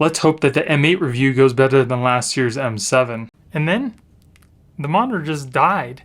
Let's hope that the M8 review goes better than last year's M7. And then the monitor just died.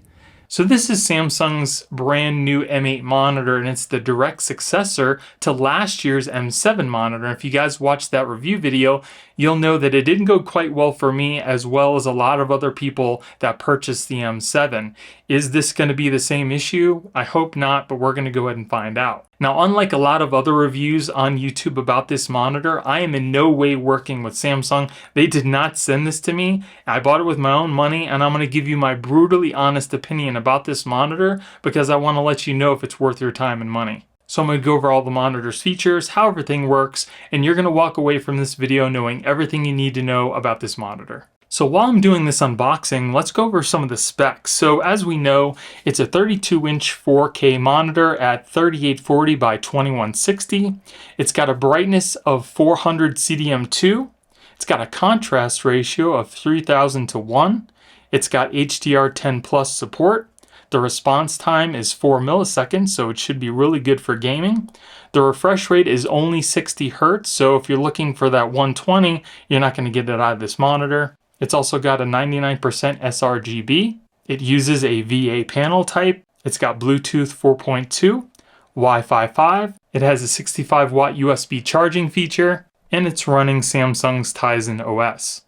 So this is Samsung's brand new M8 monitor, and it's the direct successor to last year's M7 monitor. If you guys watched that review video, you'll know that it didn't go quite well for me, as well as a lot of other people that purchased the M7. Is this going to be the same issue? I hope not, but we're going to go ahead and find out. Now, unlike a lot of other reviews on YouTube about this monitor, I am in no way working with Samsung. They did not send this to me. I bought it with my own money, and I'm going to give you my brutally honest opinion about this monitor because I want to let you know if it's worth your time and money. So I'm going to go over all the monitor's features, how everything works, and you're going to walk away from this video knowing everything you need to know about this monitor. So while I'm doing this unboxing, let's go over some of the specs. So as we know, it's a 32-inch 4K monitor at 3840 by 2160. It's got a brightness of 400 CDM2. It's got a contrast ratio of 3000 to 1. It's got HDR10 Plus support. The response time is 4 milliseconds, so it should be really good for gaming. The refresh rate is only 60 Hz, so if you're looking for that 120, you're not going to get it out of this monitor. It's also got a 99% sRGB. It uses a VA panel type. It's got Bluetooth 4.2, Wi-Fi 5. It has a 65 watt USB charging feature, and it's running Samsung's Tizen OS.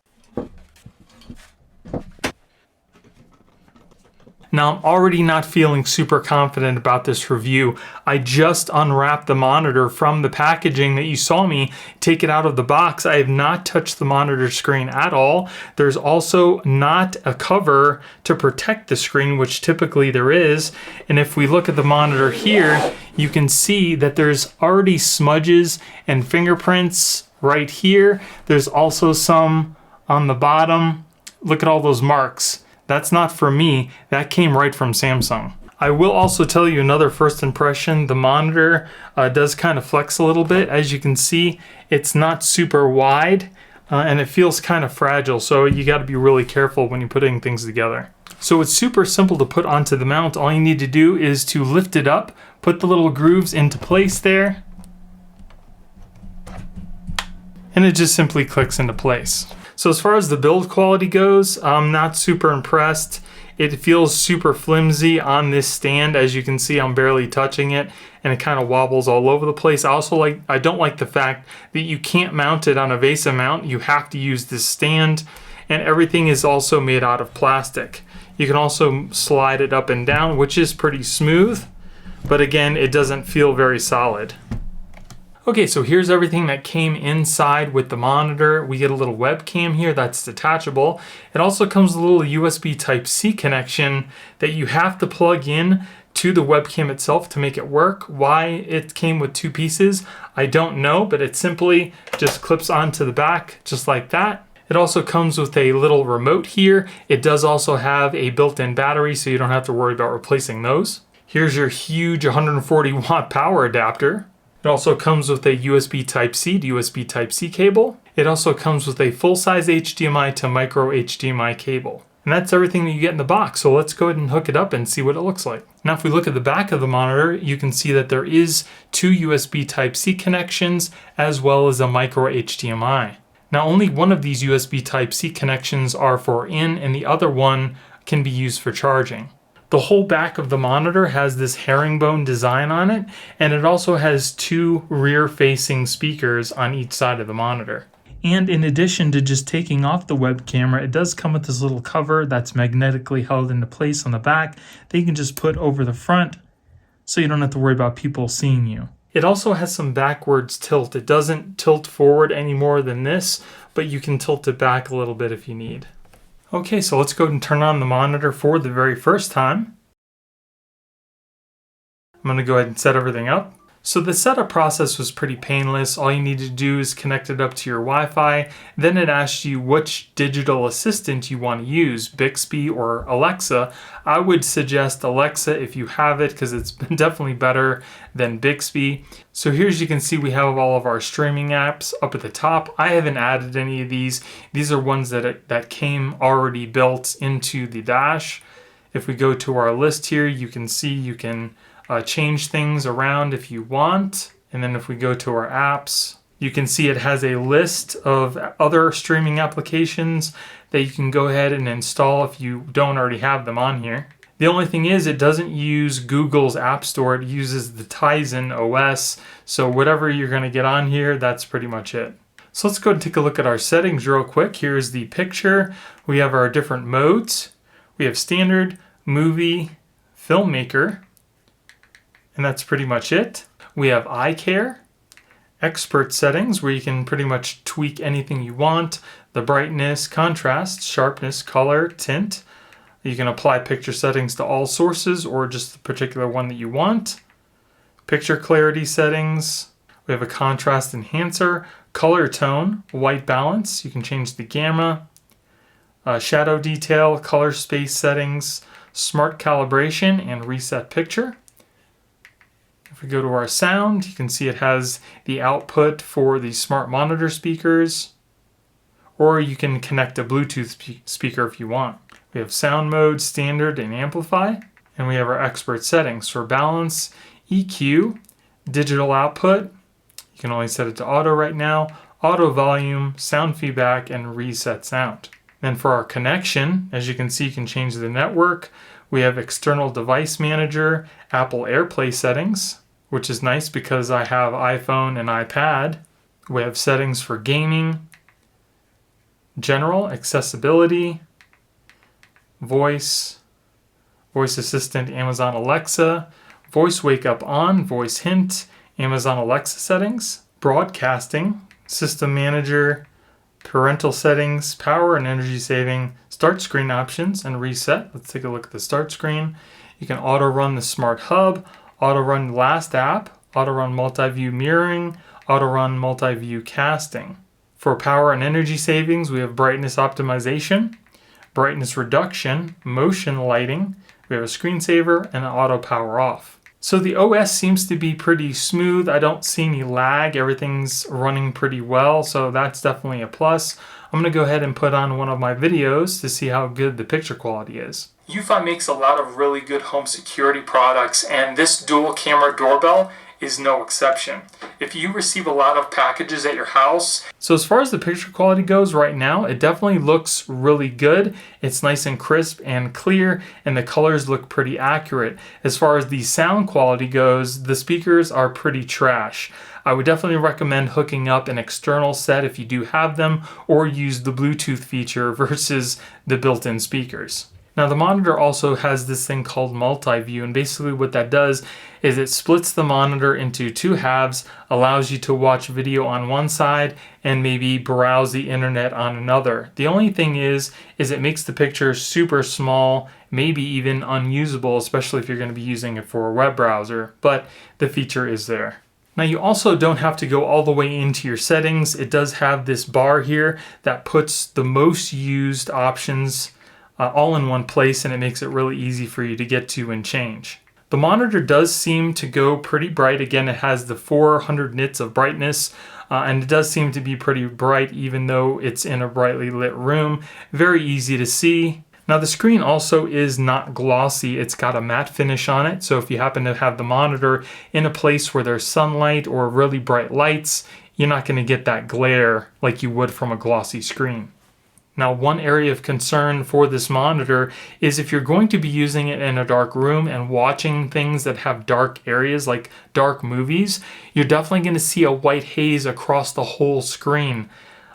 Now, I'm already not feeling super confident about this review. I just unwrapped the monitor from the packaging that you saw me take it out of the box. I have not touched the monitor screen at all. There's also not a cover to protect the screen, which typically there is. And if we look at the monitor here, you can see that there's already smudges and fingerprints right here. There's also some on the bottom. Look at all those marks. That's not from me, that came right from Samsung. I will also tell you another first impression. The monitor does kind of flex a little bit. As you can see, it's not super wide and it feels kind of fragile, so you got to be really careful when you're putting things together. So it's super simple to put onto the mount. All you need to do is to lift it up, put the little grooves into place there, and it just simply clicks into place. So as far as the build quality goes, I'm not super impressed. It feels super flimsy on this stand. As you can see, I'm barely touching it and it kind of wobbles all over the place. I don't like the fact that you can't mount it on a VESA mount. You have to use this stand, and everything is also made out of plastic. You can also slide it up and down, which is pretty smooth, but again, it doesn't feel very solid. Okay, so here's everything that came inside with the monitor. We get a little webcam here that's detachable. It also comes with a little USB Type-C connection that you have to plug in to the webcam itself to make it work. Why it came with two pieces, I don't know, but it simply just clips onto the back just like that. It also comes with a little remote here. It does also have a built-in battery, so you don't have to worry about replacing those. Here's your huge 140 watt power adapter. It also comes with a USB Type-C to USB Type-C cable. It also comes with a full-size HDMI to micro HDMI cable. And that's everything that you get in the box, so let's go ahead and hook it up and see what it looks like. Now if we look at the back of the monitor, you can see that there is two USB Type-C connections as well as a micro HDMI. Now only one of these USB Type-C connections are for in, and the other one can be used for charging. The whole back of the monitor has this herringbone design on it, and it also has two rear-facing speakers on each side of the monitor. And in addition to just taking off the web camera, it does come with this little cover that's magnetically held into place on the back that you can just put over the front so you don't have to worry about people seeing you. It also has some backwards tilt. It doesn't tilt forward any more than this, but you can tilt it back a little bit if you need. Okay, so let's go ahead and turn on the monitor for the very first time. I'm going to go ahead and set everything up. So the setup process was pretty painless. All you need to do is connect it up to your Wi-Fi. Then it asks you which digital assistant you want to use, Bixby or Alexa. I would suggest Alexa if you have it, because it's definitely better than Bixby. So here, as you can see, we have all of our streaming apps up at the top. I haven't added any of these. These are ones that came already built into the dash. If we go to our list here, you can see you can change things around if you want. And then if we go to our apps, You can see it has a list of other streaming applications that you can go ahead and install if you don't already have them on here. The only thing is it doesn't use Google's App Store. It uses the Tizen OS. So whatever you're going to get on here, that's pretty much it. So let's go and take a look at our settings real quick. Here's the picture. We have our different modes. We have standard, movie, filmmaker, and that's pretty much it. We have eye care, expert settings where you can pretty much tweak anything you want. The brightness, contrast, sharpness, color, tint. You can apply picture settings to all sources or just the particular one that you want. Picture clarity settings. We have a contrast enhancer, color tone, white balance. You can change the gamma. Shadow detail, color space settings, smart calibration, and reset picture. If we go to our sound, you can see it has the output for the smart monitor speakers, or you can connect a Bluetooth speaker if you want. We have sound mode, standard, and amplify, and we have our expert settings for balance, EQ, digital output. You can only set it to auto right now, auto volume, sound feedback, and reset sound. Then for our connection, as you can see, you can change the network. We have external device manager, Apple AirPlay settings, which is nice because I have iPhone and iPad. We have settings for gaming, general, accessibility, voice assistant, Amazon Alexa, voice wake up on, voice hint, Amazon Alexa settings, broadcasting, system manager, parental settings, power and energy saving, start screen options, and reset. Let's take a look at the start screen. You can auto run the smart hub, auto run last app, auto run multi-view mirroring, auto run multi-view casting. For power and energy savings, we have brightness optimization, brightness reduction, motion lighting, we have a screensaver, and an auto power off. So the OS seems to be pretty smooth. I don't see any lag. Everything's running pretty well, so that's definitely a plus. I'm going to go ahead and put on one of my videos to see how good the picture quality is. UFi makes a lot of really good home security products, and this dual camera doorbell is no exception. If you receive a lot of packages at your house. So as far as the picture quality goes right now, it definitely looks really good. It's nice and crisp and clear, and the colors look pretty accurate. As far as the sound quality goes, the speakers are pretty trash. I would definitely recommend hooking up an external set if you do have them, or use the Bluetooth feature versus the built-in speakers. Now the monitor also has this thing called multi-view, and basically what that does is it splits the monitor into two halves, allows you to watch video on one side and maybe browse the internet on another. The only thing is it makes the picture super small, maybe even unusable, especially if you're going to be using it for a web browser, but the feature is there. Now you also don't have to go all the way into your settings. It does have this bar here that puts the most used options all in one place, and it makes it really easy for you to get to and change. The monitor does seem to go pretty bright. Again, it has the 400 nits of brightness, and it does seem to be pretty bright even though it's in a brightly lit room. Very easy to see. Now the screen also is not glossy. It's got a matte finish on it, so if you happen to have the monitor in a place where there's sunlight or really bright lights, you're not going to get that glare like you would from a glossy screen. Now, one area of concern for this monitor is if you're going to be using it in a dark room and watching things that have dark areas like dark movies, you're definitely going to see a white haze across the whole screen.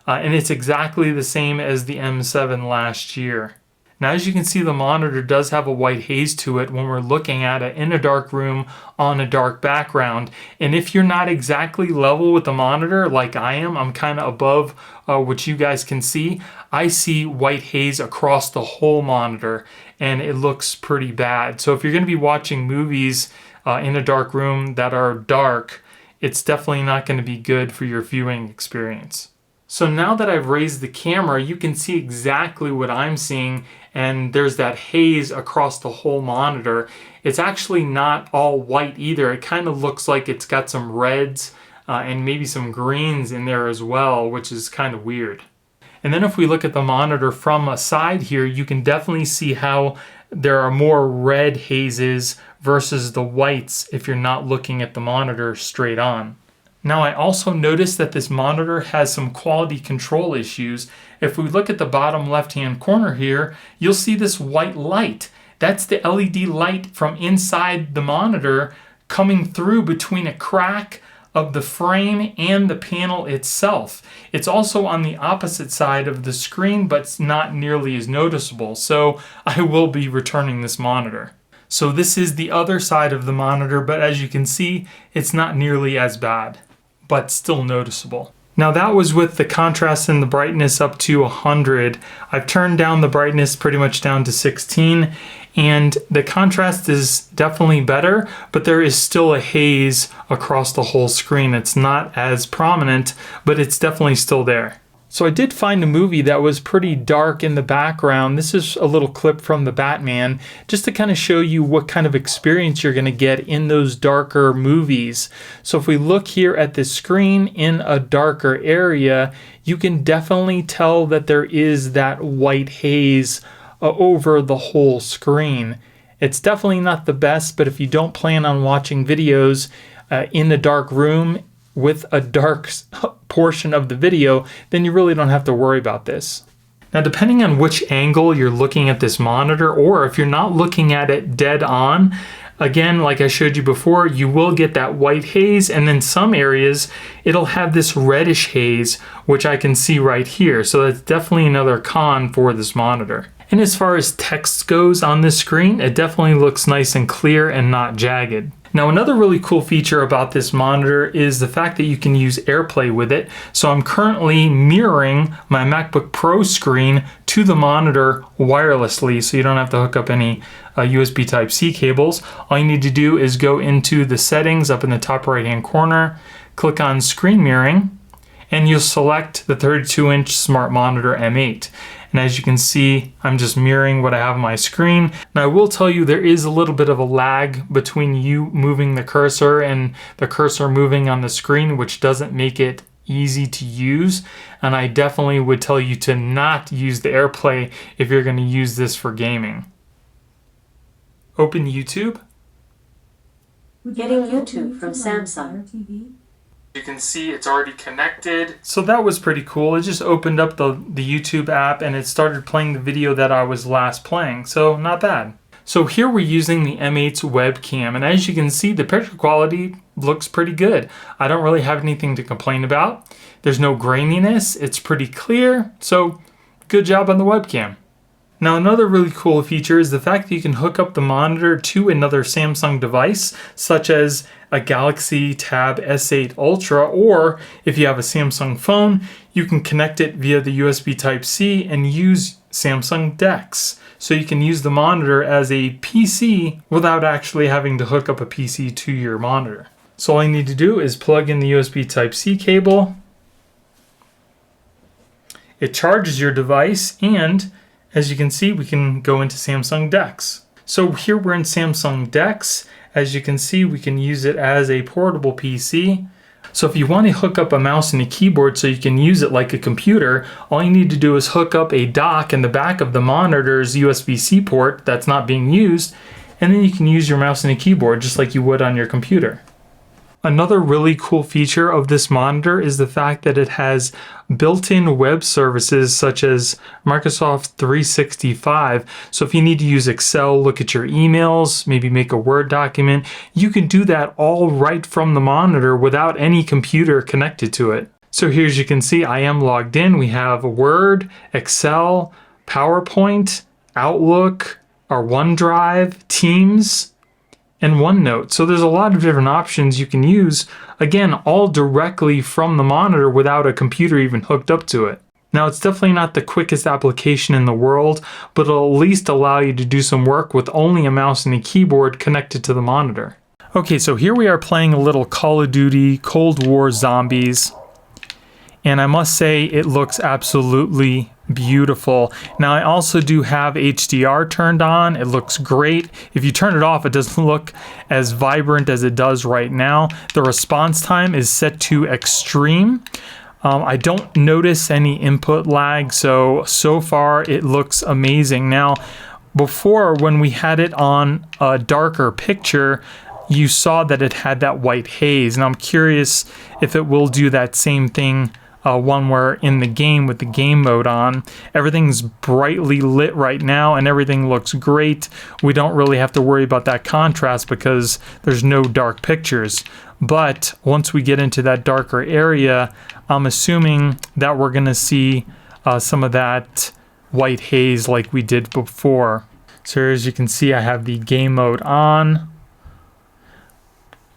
And it's exactly the same as the M7 last year. Now, as you can see, the monitor does have a white haze to it when we're looking at it in a dark room on a dark background. And if you're not exactly level with the monitor like I am, I'm kind of above what you guys can see, I see white haze across the whole monitor, and it looks pretty bad. So if you're going to be watching movies in a dark room that are dark, it's definitely not going to be good for your viewing experience. So now that I've raised the camera, you can see exactly what I'm seeing, and there's that haze across the whole monitor. It's actually not all white either. It kind of looks like it's got some reds and maybe some greens in there as well, which is kind of weird. And then if we look at the monitor from a side here, you can definitely see how there are more red hazes versus the whites if you're not looking at the monitor straight on. Now I also noticed that this monitor has some quality control issues. If we look at the bottom left-hand corner here, you'll see this white light. That's the LED light from inside the monitor coming through between a crack of the frame and the panel itself. It's also on the opposite side of the screen, but it's not nearly as noticeable. So I will be returning this monitor. So this is the other side of the monitor, but as you can see, it's not nearly as bad, but still noticeable. Now that was with the contrast and the brightness up to 100. I've turned down the brightness pretty much down to 16, and the contrast is definitely better, but there is still a haze across the whole screen. It's not as prominent, but it's definitely still there. So I did find a movie that was pretty dark in the background. This is a little clip from The Batman, just to kind of show you what kind of experience you're going to get in those darker movies. So if we look here at the screen in a darker area, you can definitely tell that there is that white haze over the whole screen. It's definitely not the best, but if you don't plan on watching videos in a dark room with a dark portion of the video, then you really don't have to worry about this. Now, depending on which angle you're looking at this monitor, or if you're not looking at it dead on, again, like I showed you before, you will get that white haze, and then some areas it'll have this reddish haze, which I can see right here. So that's definitely another con for this monitor. And as far as text goes on this screen, it definitely looks nice and clear and not jagged. Now, another really cool feature about this monitor is the fact that you can use AirPlay with it. So I'm currently mirroring my MacBook Pro screen to the monitor wirelessly, so you don't have to hook up any USB Type-C cables. All you need to do is go into the settings up in the top right-hand corner, click on Screen Mirroring, and you'll select the 32-inch Smart Monitor M8. And as you can see, I'm just mirroring what I have on my screen. Now I will tell you there is a little bit of a lag between you moving the cursor and the cursor moving on the screen, which doesn't make it easy to use. And I definitely would tell you to not use the AirPlay if you're going to use this for gaming. Open YouTube. Getting YouTube from Samsung. You can see it's already connected. So that was pretty cool. It just opened up the YouTube app and it started playing the video that I was last playing. So not bad. So here we're using the M8's webcam, and as you can see, the picture quality looks pretty good. I don't really have anything to complain about. There's no graininess. It's pretty clear. So good job on the webcam. Now another really cool feature is the fact that you can hook up the monitor to another Samsung device, such as a Galaxy Tab S8 Ultra, or if you have a Samsung phone, you can connect it via the USB Type-C and use Samsung DeX. So you can use the monitor as a PC without actually having to hook up a PC to your monitor. So all you need to do is plug in the USB Type-C cable. It charges your device, and as you can see, we can go into Samsung DeX. So here we're in Samsung DeX. As you can see, we can use it as a portable PC. So if you want to hook up a mouse and a keyboard so you can use it like a computer, all you need to do is hook up a dock in the back of the monitor's USB-C port that's not being used, and then you can use your mouse and a keyboard just like you would on your computer. Another really cool feature of this monitor is the fact that it has built-in web services such as Microsoft 365. So if you need to use Excel, look at your emails, maybe make a Word document, you can do that all right from the monitor without any computer connected to it. So here, as you can see, I am logged in. We have Word, Excel, PowerPoint, Outlook, our OneDrive, Teams, and OneNote. So there's a lot of different options you can use, again, all directly from the monitor without a computer even hooked up to it. Now, it's definitely not the quickest application in the world, but it'll at least allow you to do some work with only a mouse and a keyboard connected to the monitor. Okay, so here we are playing a little Call of Duty Cold War Zombies, and I must say it looks absolutely beautiful. Now I also do have HDR turned on. It looks great. If you turn it off, it doesn't look as vibrant as it does right now. The response time is set to extreme. I don't notice any input lag, so far it looks amazing. Now, before, when we had it on a darker picture, you saw that it had that white haze, and I'm curious if it will do that same thing when we're in the game with the game mode on. Everything's brightly lit right now and everything looks great. We don't really have to worry about that contrast because there's no dark pictures. But once we get into that darker area, I'm assuming that we're going to see some of that white haze like we did before. So as you can see, I have the game mode on.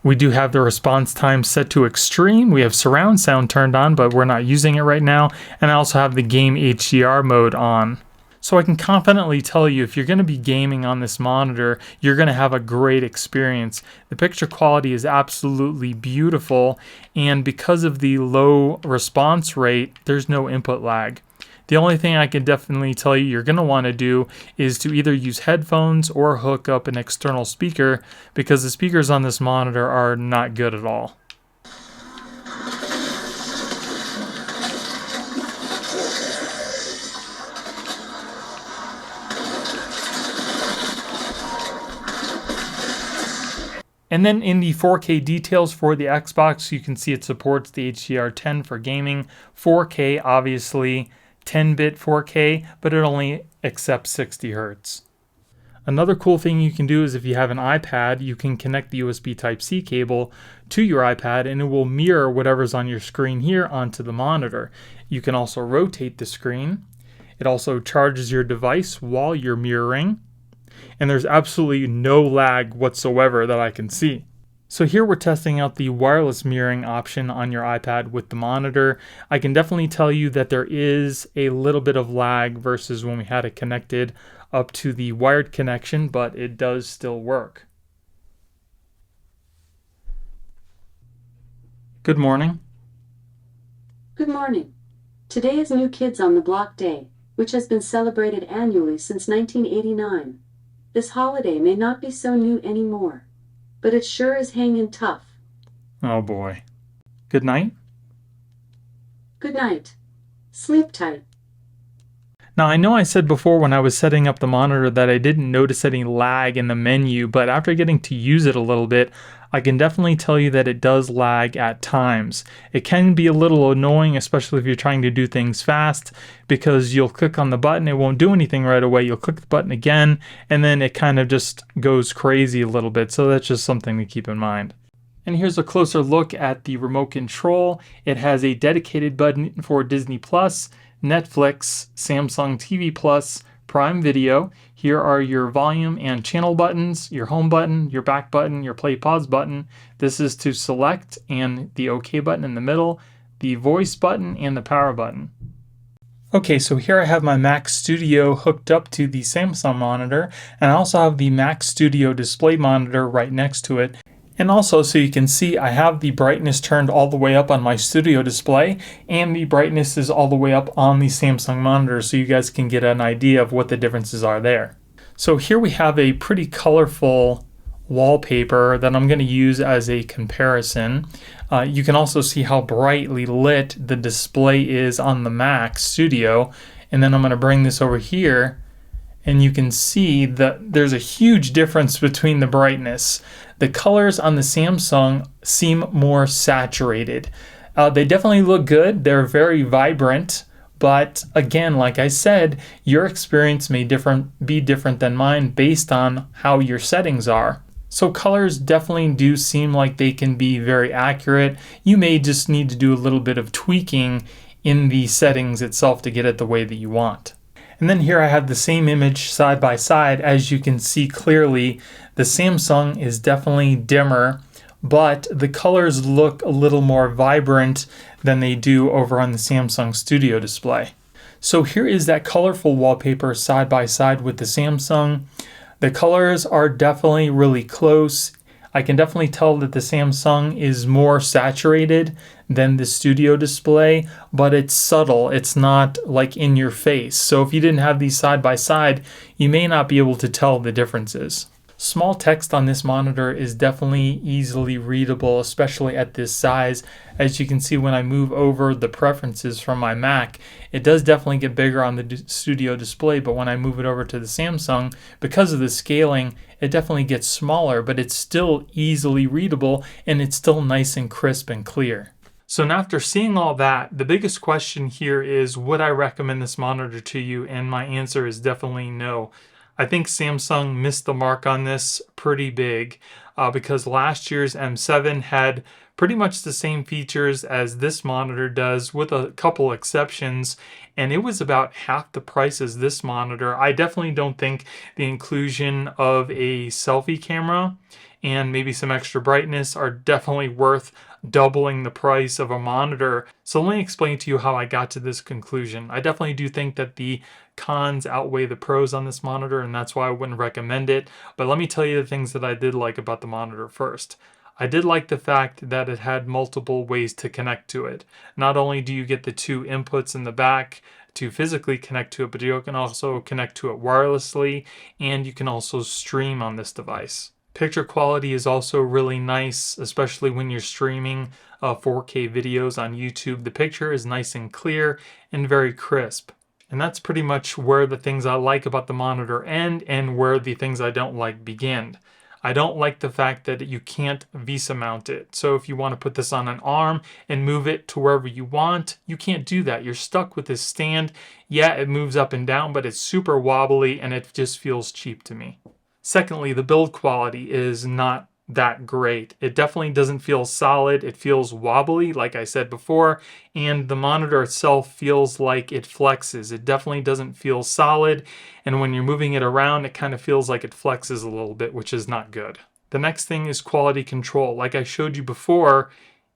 We do have the response time set to extreme. We have surround sound turned on, but we're not using it right now. And I also have the game HDR mode on. So I can confidently tell you, if you're going to be gaming on this monitor, you're going to have a great experience. The picture quality is absolutely beautiful, and because of the low response rate, there's no input lag. The only thing I can definitely tell you you're going to want to do is to either use headphones or hook up an external speaker, because the speakers on this monitor are not good at all. And then in the 4K details for the Xbox, you can see it supports the HDR10 for gaming, 4K obviously, 10-bit 4K, but it only accepts 60 Hz. Another cool thing you can do is if you have an iPad, you can connect the USB Type-C cable to your iPad and it will mirror whatever's on your screen here onto the monitor. You can also rotate the screen. It also charges your device while you're mirroring. And there's absolutely no lag whatsoever that I can see. So here we're testing out the wireless mirroring option on your iPad with the monitor. I can definitely tell you that there is a little bit of lag versus when we had it connected up to the wired connection, but it does still work. Good morning. Good morning. Today is New Kids on the Block Day, which has been celebrated annually since 1989. This holiday may not be so new anymore, but it sure is hanging tough. Oh boy. Good night. Good night. Sleep tight. Now I know I said before when I was setting up the monitor that I didn't notice any lag in the menu, but after getting to use it a little bit, I can definitely tell you that it does lag at times. It can be a little annoying, especially if you're trying to do things fast, because you'll click on the button, it won't do anything right away, you'll click the button again, and then it kind of just goes crazy a little bit, so that's just something to keep in mind. And here's a closer look at the remote control. It has a dedicated button for Disney+, Netflix, Samsung TV Plus, Prime Video. Here are your volume and channel buttons, your home button, your back button, your play pause button. This is to select, and the OK button in the middle, the voice button, and the power button. Okay, so here I have my Mac Studio hooked up to the Samsung monitor, and I also have the Mac Studio display monitor right next to it. And also, so you can see, I have the brightness turned all the way up on my studio display, and the brightness is all the way up on the Samsung monitor, so you guys can get an idea of what the differences are there. So here we have a pretty colorful wallpaper that I'm going to use as a comparison. You can also see how brightly lit the display is on the Mac Studio, and then I'm going to bring this over here, and you can see that there's a huge difference between the brightness. The colors on the Samsung seem more saturated. They definitely look good. They're very vibrant. But again, like I said, your experience may be different than mine based on how your settings are. So colors definitely do seem like they can be very accurate. You may just need to do a little bit of tweaking in the settings itself to get it the way that you want. And then here I have the same image side by side. As you can see clearly, the Samsung is definitely dimmer, but the colors look a little more vibrant than they do over on the Samsung Studio display. So here is that colorful wallpaper side by side with the Samsung. The colors are definitely really close. I can definitely tell that the Samsung is more saturated than the Studio display, but it's subtle. It's not like in your face. So if you didn't have these side by side, you may not be able to tell the differences. Small text on this monitor is definitely easily readable, especially at this size. As you can see, when I move over the preferences from my Mac, it does definitely get bigger on the Studio Display, but when I move it over to the Samsung, because of the scaling, it definitely gets smaller, but it's still easily readable and it's still nice and crisp and clear. So now after seeing all that, the biggest question here is, would I recommend this monitor to you? And my answer is definitely no. I think Samsung missed the mark on this pretty big because last year's M7 had pretty much the same features as this monitor does with a couple exceptions, and it was about half the price as this monitor. I definitely don't think the inclusion of a selfie camera and maybe some extra brightness are definitely worth doubling the price of a monitor. So let me explain to you how I got to this conclusion. I definitely do think that the cons outweigh the pros on this monitor, and that's why I wouldn't recommend it. But let me tell you the things that I did like about the monitor first. I did like the fact that it had multiple ways to connect to it. Not only do you get the two inputs in the back to physically connect to it, but you can also connect to it wirelessly, and you can also stream on this device. Picture quality is also really nice, especially when you're streaming 4K videos on YouTube. The picture is nice and clear and very crisp. And that's pretty much where the things I like about the monitor end and where the things I don't like begin. I don't like the fact that you can't VESA mount it. So if you want to put this on an arm and move it to wherever you want, you can't do that. You're stuck with this stand. Yeah, it moves up and down, but it's super wobbly and it just feels cheap to me. Secondly, the build quality is not that great. It definitely doesn't feel solid. It feels wobbly, like I said before, and the monitor itself feels like it flexes. It definitely doesn't feel solid, and when you're moving it around, it kind of feels like it flexes a little bit, which is not good. The next thing is quality control. Like I showed you before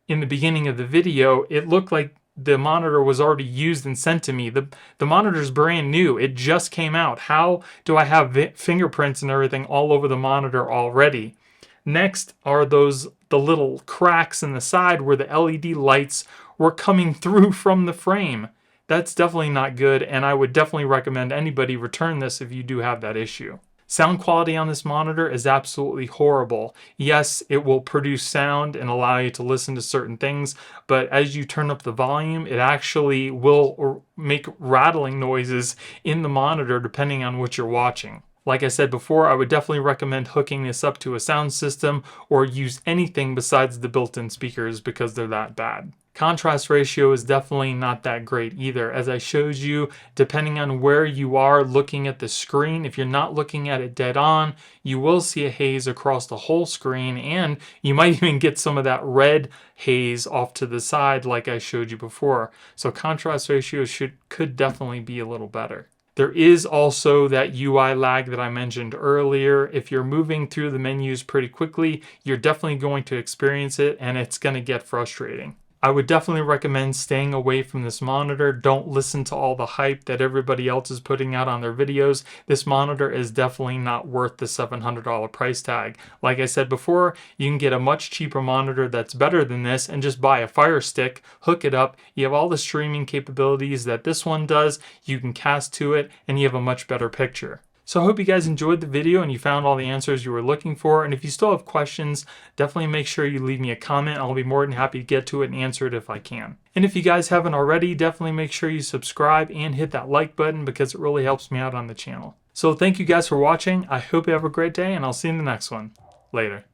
in the beginning of the video, it looked like the monitor was already used and sent to me. The monitor's brand new. It just came out. How do I have fingerprints and everything all over the monitor already? Next are the little cracks in the side where the LED lights were coming through from the frame. That's definitely not good, and I would definitely recommend anybody return this if you do have that issue. Sound quality on this monitor is absolutely horrible. Yes, it will produce sound and allow you to listen to certain things, but as you turn up the volume, it actually will make rattling noises in the monitor depending on what you're watching. Like I said before, I would definitely recommend hooking this up to a sound system or use anything besides the built-in speakers because they're that bad. Contrast ratio is definitely not that great either. As I showed you, depending on where you are looking at the screen, if you're not looking at it dead on, you will see a haze across the whole screen, and you might even get some of that red haze off to the side like I showed you before. So contrast ratio could definitely be a little better. There is also that UI lag that I mentioned earlier. If you're moving through the menus pretty quickly, you're definitely going to experience it, and it's going to get frustrating. I would definitely recommend staying away from this monitor. Don't listen to all the hype that everybody else is putting out on their videos. This monitor is definitely not worth the $700 price tag. Like I said before, you can get a much cheaper monitor that's better than this and just buy a Fire Stick, hook it up. You have all the streaming capabilities that this one does. You can cast to it, and you have a much better picture. So I hope you guys enjoyed the video and you found all the answers you were looking for. And if you still have questions, definitely make sure you leave me a comment. I'll be more than happy to get to it and answer it if I can. And if you guys haven't already, definitely make sure you subscribe and hit that like button because it really helps me out on the channel. So thank you guys for watching. I hope you have a great day, and I'll see you in the next one. Later.